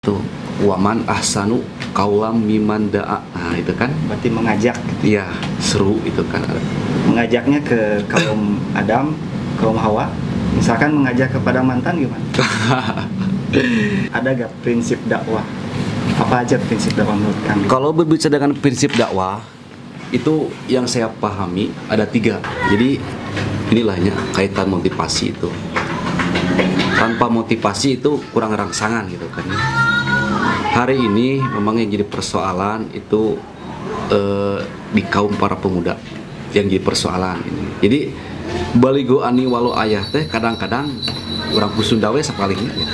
tuh waman ahsanu kaulam miman da'a. Nah itu kan Berarti mengajak, iya seru itu kan. mengajaknya ke kaum Adam, kaum Hawa. Misalkan mengajak kepada mantan gimana? Ada gak prinsip dakwah? Apa aja prinsip dakwah menurut Kang? Kalau berbicara dengan prinsip dakwah itu yang saya pahami ada 3. Jadi inilahnya kaitan motivasi itu. Tanpa motivasi itu kurang rangsangan gitu kan. Hari ini memang yang jadi persoalan itu di kaum para pemuda yang jadi persoalan ini. Jadi baligo ani walau ayah teh kadang-kadang orang Kusundawe sapalingnya ya.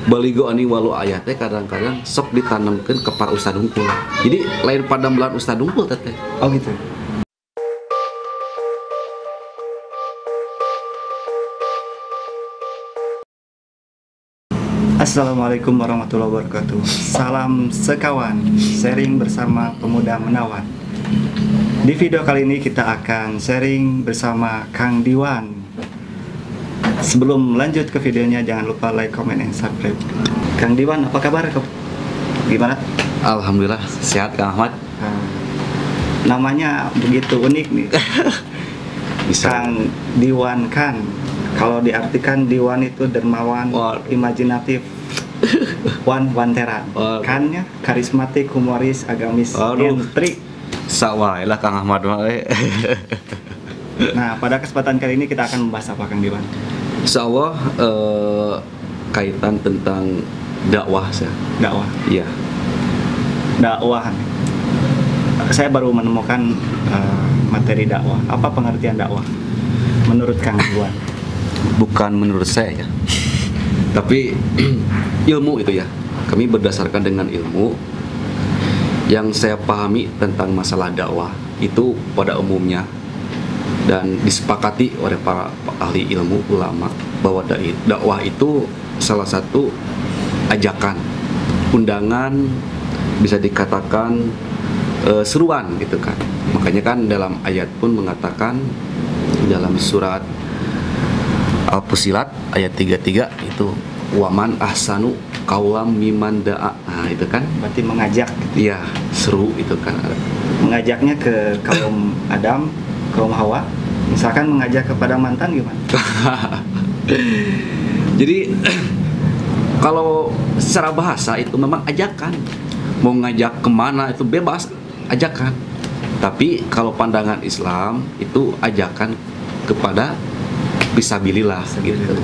Baligo ani walau ayah teh kadang-kadang sok ditanamkan ke para ustad unggul. Jadi lain pada melan ustad unggul teh. Oh gitu. Assalamualaikum warahmatullahi wabarakatuh. Salam sekawan, sharing bersama pemuda menawan. Di video kali ini kita akan sharing bersama Kang Diwan. Sebelum lanjut ke videonya, jangan lupa like, comment, and subscribe. Kang Diwan, apa kabar? Gimana? Alhamdulillah sehat Kang Ahmad. Namanya begitu unik nih. Bisa. Kang Diwan kan. Kalau diartikan Diwan itu dermawan, imajinatif, wanteran. Kannya karismatik, humoris, agamis, intrik. Sawah lah Kang Ahmad. Nah, pada kesempatan kali ini kita akan membahas apa Kang Diwan? Sawah kaitan tentang dakwah saya. Dakwah. Iya. Dakwah. Saya baru menemukan materi dakwah. Apa pengertian dakwah menurut Kang Diwan? Bukan menurut saya ya, tapi ilmu itu ya. Kami berdasarkan dengan ilmu yang saya pahami tentang masalah dakwah itu pada umumnya dan disepakati oleh para ahli ilmu ulama bahwa dakwah itu salah satu ajakan, undangan, bisa dikatakan seruan gitu kan. Makanya kan dalam ayat pun mengatakan dalam surat Al-Fusilat ayat 33 itu waman ahsanu kaulam miman da'a. Nah itu kan berarti mengajak, iya seru itu kan. Mengajaknya ke kaum Adam, kaum Hawa. Misalkan mengajak kepada mantan gimana? Jadi kalau secara bahasa itu memang ajakan, mau ngajak kemana itu bebas ajakan. Tapi kalau pandangan Islam itu ajakan kepada fisabilillah gitu.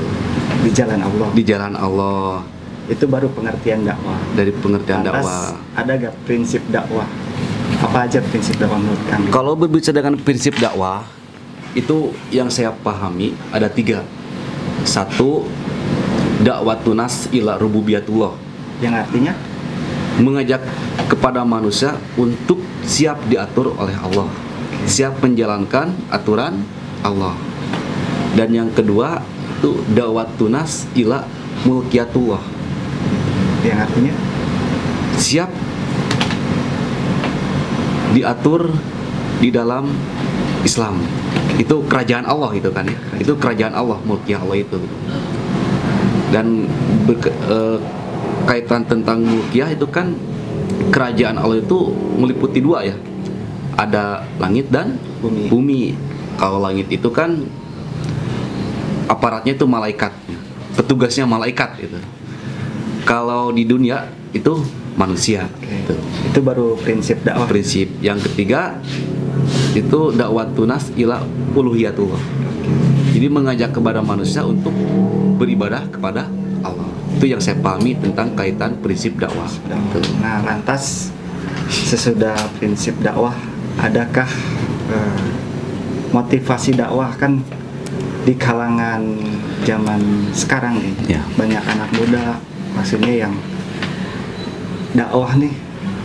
Di jalan Allah. Di jalan Allah. Itu baru pengertian dakwah. Dari pengertian Lantas, dakwah. ada gak prinsip dakwah? Apa aja prinsip dakwah menurut Kang? Kalau berbicara dengan prinsip dakwah itu yang saya pahami ada 3. 1, dakwatunas ila rububiyatullah. Yang artinya Mengajak kepada manusia untuk siap diatur oleh Allah, siap menjalankan aturan Allah. Dan yang kedua itu dakwatunas ila mulkiyatullah. yang artinya Siap diatur di dalam Islam. Itu kerajaan Allah itu kan ya. Itu kerajaan Allah, mulkiyah Allah itu. Dan kaitan tentang mulkiyah itu kan kerajaan Allah itu meliputi 2 ya. Ada langit dan bumi. Kalau langit itu kan aparatnya itu malaikat, petugasnya malaikat itu. Kalau di dunia itu manusia. Gitu. Itu baru prinsip dakwah. Prinsip yang ketiga itu dakwatunas ila uluhiyatullah. Jadi mengajak kepada manusia untuk beribadah kepada Allah. Itu yang saya pahami tentang kaitan prinsip dakwah. Nah, lantas sesudah prinsip dakwah, adakah motivasi dakwah? Kan di kalangan zaman sekarang nih, Ya. banyak anak muda maksudnya yang dakwah nih,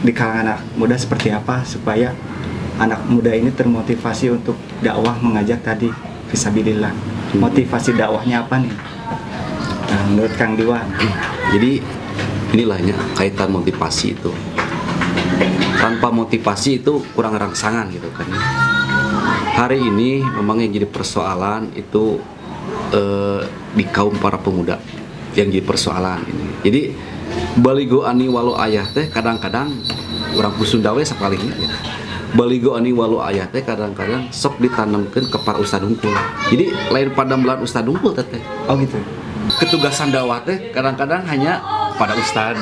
di kalangan anak muda seperti apa supaya anak muda ini termotivasi untuk dakwah, mengajak tadi fisabilillah. Motivasi dakwahnya apa nih? Nah, menurut Kang Diwan. Jadi inilahnya kaitan motivasi itu. Tanpa motivasi itu kurang rangsangan gitu kan. Hari ini memang yang jadi persoalan itu di kaum para pemuda yang jadi persoalan ini. Jadi baligo ani walau ayah teh kadang-kadang orang Sunda we sapalingnya ya. Baligo ani walau ayah teh kadang-kadang sok ditanamkeun ke para ustad unggul. Jadi lain pada melan ustad unggul teh. Oh gitu. Ketugasan dakwah teh kadang-kadang hanya pada ustad,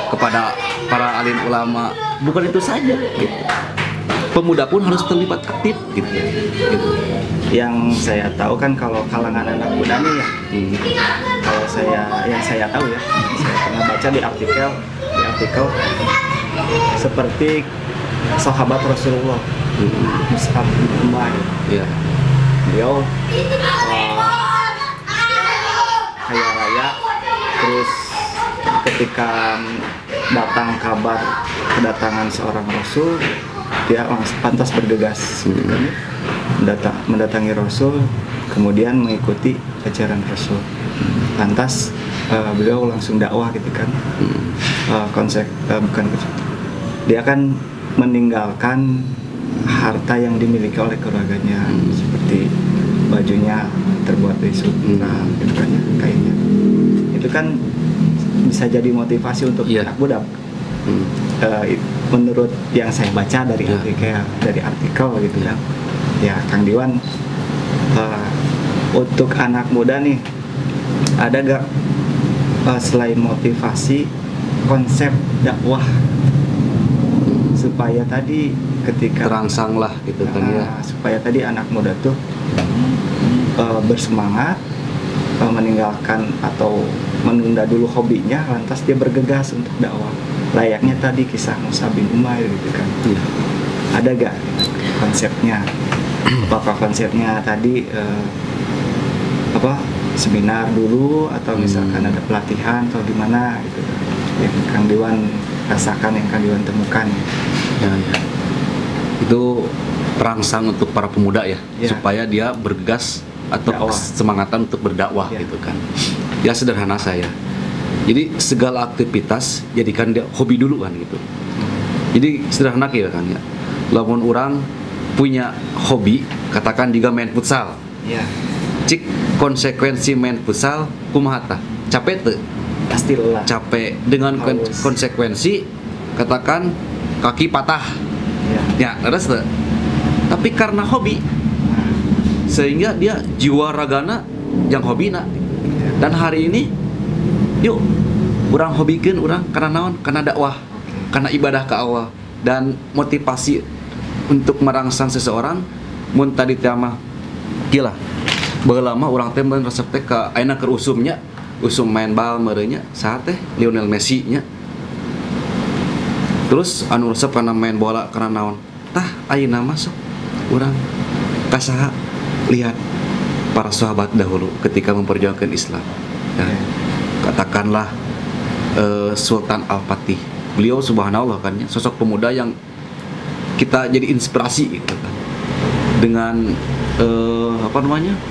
kepada para alim ulama, bukan itu saja gitu. Pemuda pun harus terlibat aktif gitu. Gitu. Yang saya tahu kan kalau kalangan anak muda nih ya, kalau yang saya tahu ya, saya pernah baca di artikel seperti sahabat Rasulullah, Mus'ab bin Umair, Ya. beliau kaya raya, terus ketika datang kabar kedatangan seorang Rasul, dia langsung pantas bergegas gitu kan, mendatangi Rasul, kemudian mengikuti ajaran Rasul. Lantas beliau langsung dakwah gitu kan. Dia kan meninggalkan harta yang dimiliki oleh keluarganya, seperti bajunya terbuat dari sutra gitu kan ya, kainnya. Itu kan bisa jadi motivasi untuk anak muda. Menurut yang saya baca dari artikel gitu kan. Ya, Kang Diwan, untuk anak muda nih, ada gak selain motivasi, konsep dakwah supaya tadi ketika Terangsang lah gitu kan ya. Supaya tadi anak muda tuh bersemangat, meninggalkan atau menunda dulu hobinya, lantas dia bergegas untuk dakwah. Layaknya tadi kisah Mus'ab bin Umair gitu kan. Ya. Ada gak konsepnya? Apakah konsepnya tadi seminar dulu, atau misalkan ada pelatihan atau gimana gitu yang Kang Diwan rasakan, yang Kang Diwan temukan? Ya. Itu terangsang untuk para pemuda ya, supaya dia bergegas atau semangatan untuk berdakwah gitu kan. Ya sederhana saya. Jadi segala aktivitas jadikan dia hobi dulu kan gitu. Jadi sederhana ya kan ya. Lamun orang punya hobi, katakan juga main futsal. Iya. Cik konsekuensi main futsal kumaha tah? Capek teu? Pasti lelah. Capek dengan konsekuensi katakan kaki patah. Ya, terus teu? Tapi karena hobi sehingga dia jiwa ragana yang hobina. Dan hari ini yuk orang hobikeun orang karena naon? Karena dakwah, karena ibadah ke Allah, dan motivasi untuk merangsang seseorang mun tadi teh mah gila. Baheula mah urang teh resep teh ka ayeuna keur usumnya, usum main bal meureun nya saha teh Lionel Messi nya. Terus anu resep kana main bola karena naon? Tah ayeuna mah sok urang kasaha lihat para sahabat dahulu ketika memperjuangkan Islam. Ya, katakanlah Sultan Al-Fatih. Beliau subhanallah kan ya, sosok pemuda yang kita jadi inspirasi gitu kan. Dengan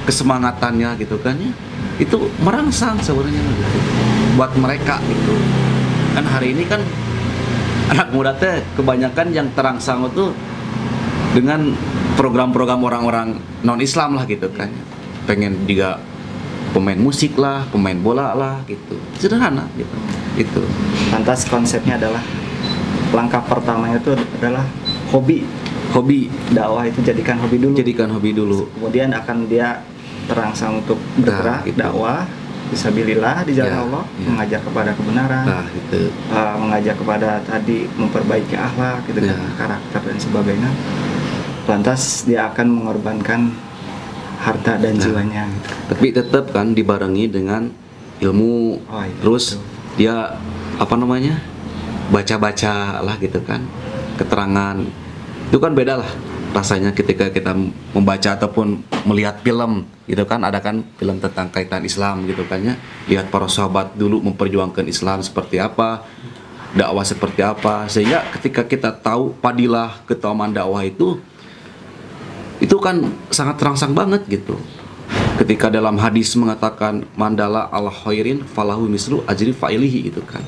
kesemangatannya gitu kan ya. Itu merangsang sebenarnya gitu buat mereka gitu. Kan hari ini kan anak muda teh kebanyakan yang terangsang itu dengan program-program orang-orang non-Islam lah gitu kan. Pengen juga pemain musik lah, pemain bola lah gitu. Sederhana gitu. Itu. Lantas konsepnya adalah langkah pertamanya itu adalah hobi. Dakwah itu jadikan hobi dulu. Kemudian akan dia terangsang untuk bergerak gitu. Dakwah fisabilillah di jalan Allah, mengajak kepada kebenaran, gitu. Mengajak kepada tadi memperbaiki akhlak gitu kan, karakter dan sebagainya. Lantas dia akan mengorbankan harta dan jiwanya gitu. Tapi tetap kan dibarengi dengan ilmu. Terus betul. Dia baca-baca lah gitu kan, keterangan. Itu kan beda lah rasanya ketika kita membaca ataupun melihat film gitu kan. Ada kan film tentang kaitan Islam gitu kan ya. Lihat para sahabat dulu memperjuangkan Islam seperti apa, dakwah seperti apa, sehingga ketika kita tahu padilah keutamaan dakwah itu kan sangat terangsang banget gitu. Ketika dalam hadis mengatakan mandala al khairin falahu mislu ajri fa'ilihi gitu kan.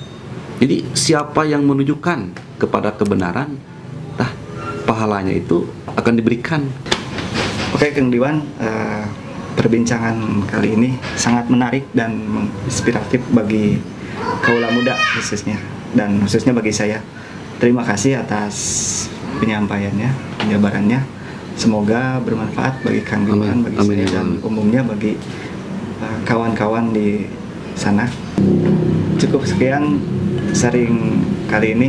Jadi siapa yang menunjukkan kepada kebenaran, pahalanya itu akan diberikan. Oke Kang Diwan, perbincangan kali ini sangat menarik dan menginspiratif bagi kaula muda khususnya, dan khususnya bagi saya. Terima kasih atas penyampaiannya, penjabarannya. Semoga bermanfaat bagi Kang Diwan, bagi Amin, saya, dan umumnya bagi kawan-kawan di sana. Cukup sekian sharing kali ini.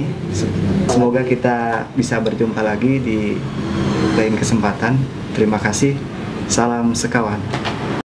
Semoga kita bisa berjumpa lagi di lain kesempatan. Terima kasih. Salam sekawan.